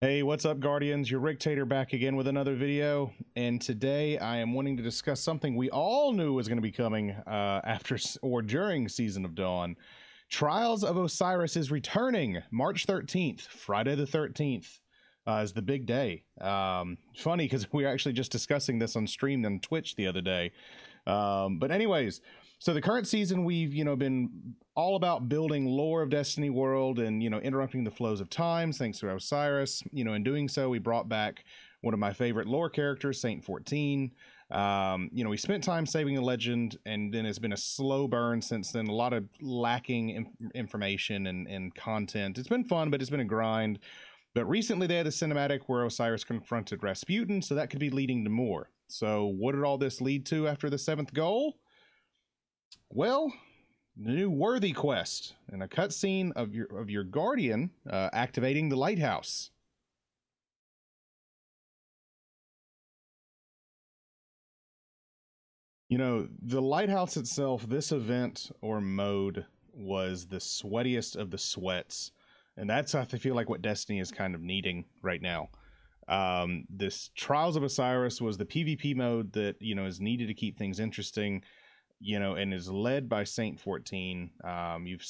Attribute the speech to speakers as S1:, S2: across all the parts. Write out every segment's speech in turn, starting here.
S1: Hey, what's up, Guardians? Your Rictator back again with another video, and today I am wanting to discuss something we all knew was going to be coming after or during Season of Dawn. Trials of Osiris is returning March 13th, Friday the 13th. Is the big day. Funny because we were actually just discussing this on stream on Twitch the other day. But anyways, so the current season we've been all about building lore of Destiny World and interrupting the flows of times thanks to Osiris. In doing so, we brought back one of my favorite lore characters, Saint 14. We spent time saving a legend, and then it's been a slow burn since then. A lot of lacking information and content. It's been fun, but it's been a grind. But recently they had a cinematic where Osiris confronted Rasputin, so that could be leading to more. So what did all this lead to after the 7th goal? Well, the new Worthy quest and a cutscene of your Guardian activating the lighthouse. The lighthouse itself, this event or mode was the sweatiest of the sweats. And that's, I feel like, what Destiny is kind of needing right now. This Trials of Osiris was the PvP mode that, is needed to keep things interesting, and is led by Saint 14. You've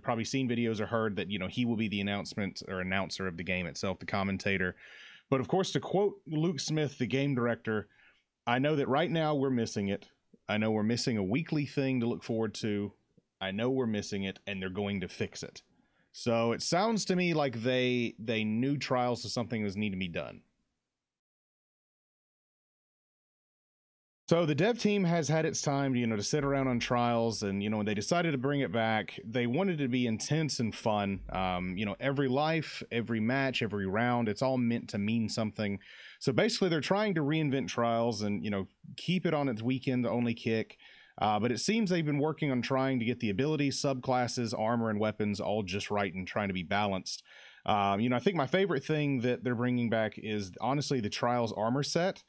S1: probably seen videos or heard that, he will be the announcer of the game itself, the commentator. But of course, to quote Luke Smith, the game director, I know that right now we're missing it. I know we're missing a weekly thing to look forward to. I know we're missing it, and they're going to fix it. So it sounds to me like they knew Trials was something that was need to be done. So the dev team has had its time, to sit around on Trials, and when they decided to bring it back, they wanted it to be intense and fun. Every life, every match, every round, it's all meant to mean something. So basically, they're trying to reinvent Trials and keep it on its weekend only kick. But it seems they've been working on trying to get the abilities, subclasses, armor, and weapons all just right and trying to be balanced. I think my favorite thing that they're bringing back is honestly the Trials armor set.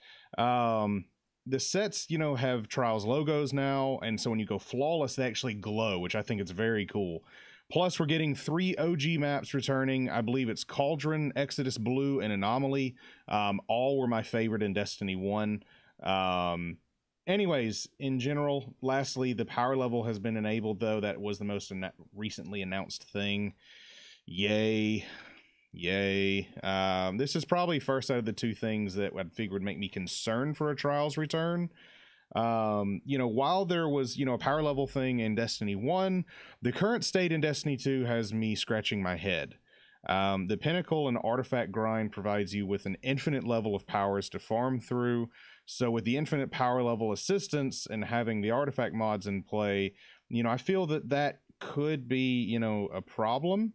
S1: The sets, have Trials logos now, and so when you go flawless, they actually glow, which I think is very cool. Plus, we're getting 3 OG maps returning. I believe it's Cauldron, Exodus Blue, and Anomaly. All were my favorite in Destiny 1. Anyways, in general, lastly, the power level has been enabled, though. That was the most recently announced thing. Yay. Yay. This is probably first out of the two things that I figured would make me concerned for a Trials return. While there was, a power level thing in Destiny 1, the current state in Destiny 2 has me scratching my head. The Pinnacle and Artifact grind provides you with an infinite level of powers to farm through. So with the infinite power level assistance and having the artifact mods in play, I feel that could be, a problem.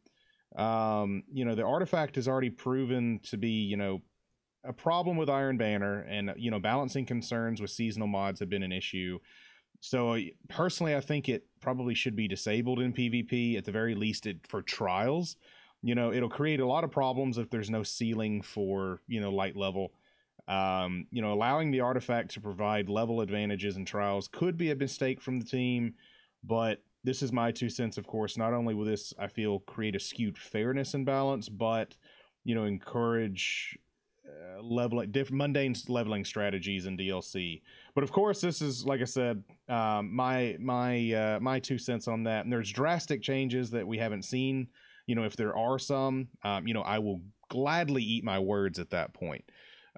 S1: The artifact has already proven to be, a problem with Iron Banner, and, balancing concerns with seasonal mods have been an issue. So personally, I think it probably should be disabled in PvP, at the very least for Trials. It'll create a lot of problems if there's no ceiling for, light level. Allowing the artifact to provide level advantages in Trials could be a mistake from the team, but this is my 2 cents, of course. Not only will this, I feel, create a skewed fairness and balance, but, encourage mundane leveling strategies in DLC. But of course, this is, like I said, my 2 cents on that. And there's drastic changes that we haven't seen. If there are some, I will gladly eat my words at that point.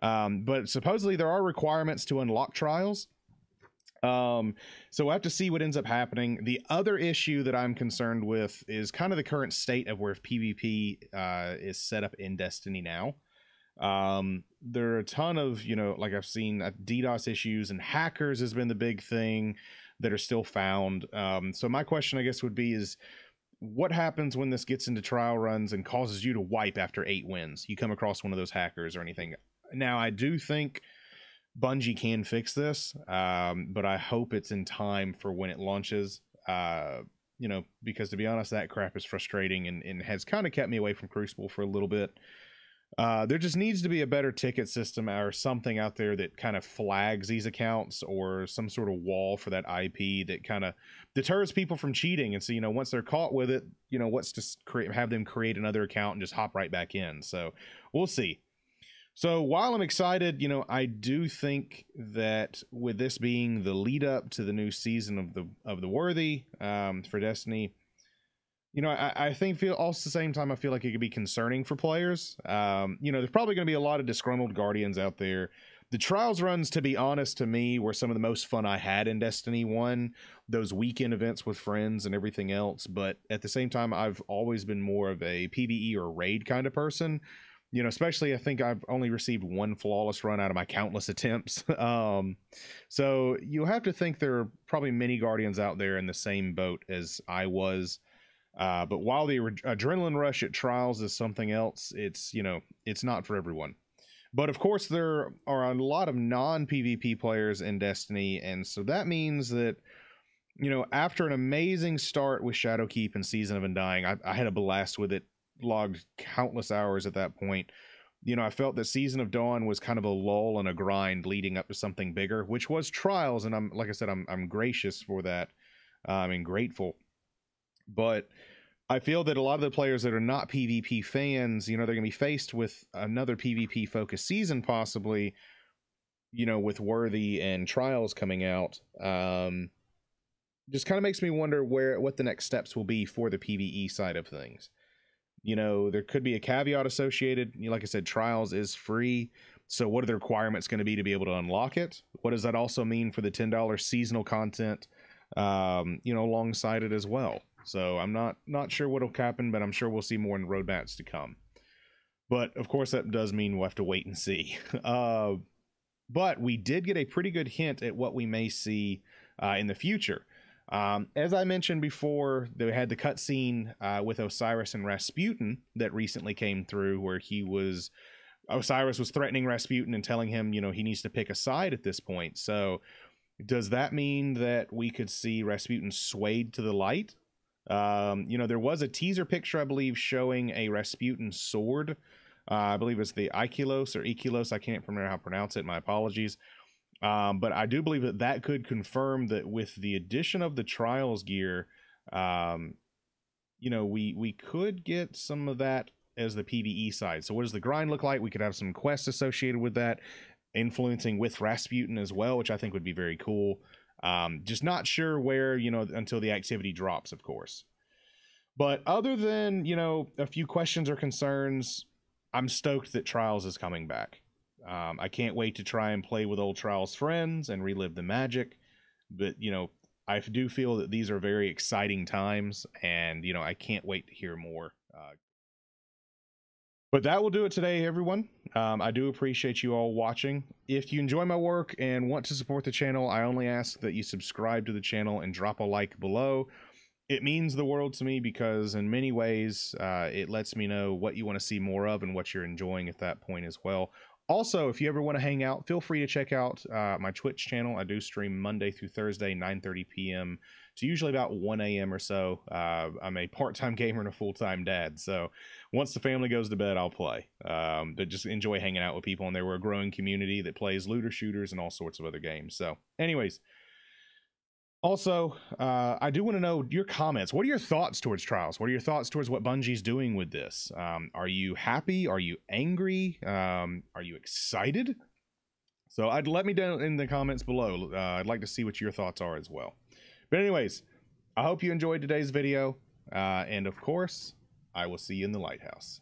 S1: But supposedly there are requirements to unlock Trials. So we'll have to see what ends up happening. The other issue that I'm concerned with is kind of the current state of where PvP is set up in Destiny now. There are a ton of, like I've seen DDoS issues, and hackers has been the big thing that are still found. So my question, I guess, would be is, what happens when this gets into trial runs and causes you to wipe after 8 wins? You come across one of those hackers or anything. Now, I do think Bungie can fix this, but I hope it's in time for when it launches, because to be honest, that crap is frustrating and has kind of kept me away from Crucible for a little bit. There just needs to be a better ticket system or something out there that kind of flags these accounts, or some sort of wall for that IP that kind of deters people from cheating. And so, you know, once they're caught with it, you know, what's just have them create another account and just hop right back in. So we'll see. So while I'm excited, you know, I do think that with this being the lead up to the new season of the Worthy for Destiny, you know, I think feel also at the same time, I feel like it could be concerning for players. You know, there's probably going to be a lot of disgruntled Guardians out there. The Trials runs, to be honest, to me, were some of the most fun I had in Destiny 1. Those weekend events with friends and everything else. But at the same time, I've always been more of a PvE or raid kind of person. You know, especially I think I've only received one flawless run out of my countless attempts. So you'll have to think there are probably many Guardians out there in the same boat as I was. But while the adrenaline rush at Trials is something else, it's, you know, it's not for everyone. But of course, there are a lot of non-PvP players in Destiny, and so that means that, you know, after an amazing start with Shadowkeep and Season of Undying, I had a blast with it, logged countless hours at that point. You know, I felt that Season of Dawn was kind of a lull and a grind leading up to something bigger, which was Trials, and I'm, like I said, I'm gracious for that, and grateful. But I feel that a lot of the players that are not PvP fans, you know, they're going to be faced with another PvP focused season, possibly, you know, with Worthy and Trials coming out. Just kind of makes me wonder what the next steps will be for the PvE side of things. You know, there could be a caveat associated. You know, like I said, Trials is free. So what are the requirements going to be able to unlock it? What does that also mean for the $10 seasonal content, you know, alongside it as well? So I'm not sure what'll happen, but I'm sure we'll see more in roadmaps to come. But of course, that does mean we'll have to wait and see. But we did get a pretty good hint at what we may see in the future. As I mentioned before, they had the cutscene with Osiris and Rasputin that recently came through, where Osiris was threatening Rasputin and telling him, you know, he needs to pick a side at this point. So does that mean that we could see Rasputin swayed to the light? You know, there was a teaser picture, I believe, showing a Rasputin sword. I believe it's the Ikilos or Ikilos. I can't remember how to pronounce it. My apologies. But I do believe that could confirm that with the addition of the Trials gear, you know, we could get some of that as the PvE side. So what does the grind look like? We could have some quests associated with that, influencing with Rasputin as well, which I think would be very cool. Just not sure where, you know, until the activity drops, of course. But other than, you know, a few questions or concerns, I'm stoked that Trials is coming back. I can't wait to try and play with old Trials friends and relive the magic. But, you know, I do feel that these are very exciting times, and, you know, I can't wait to hear more. But that will do it today, everyone. I do appreciate you all watching. If you enjoy my work and want to support the channel, I only ask that you subscribe to the channel and drop a like below. It means the world to me, because in many ways, it lets me know what you want to see more of and what you're enjoying at that point as well. Also, if you ever want to hang out, feel free to check out my Twitch channel. I do stream Monday through Thursday, 9:30 p.m. to usually about 1 a.m. or so. I'm a part-time gamer and a full-time dad, so once the family goes to bed, I'll play. But just enjoy hanging out with people, and there we're a growing community that plays looter shooters and all sorts of other games. So anyways, also, I do want to know your comments. What are your thoughts towards Trials? What are your thoughts towards what Bungie's doing with this? Are you happy? Are you angry? Are you excited? So let me know in the comments below. I'd like to see what your thoughts are as well. But anyways, I hope you enjoyed today's video. And of course, I will see you in the lighthouse.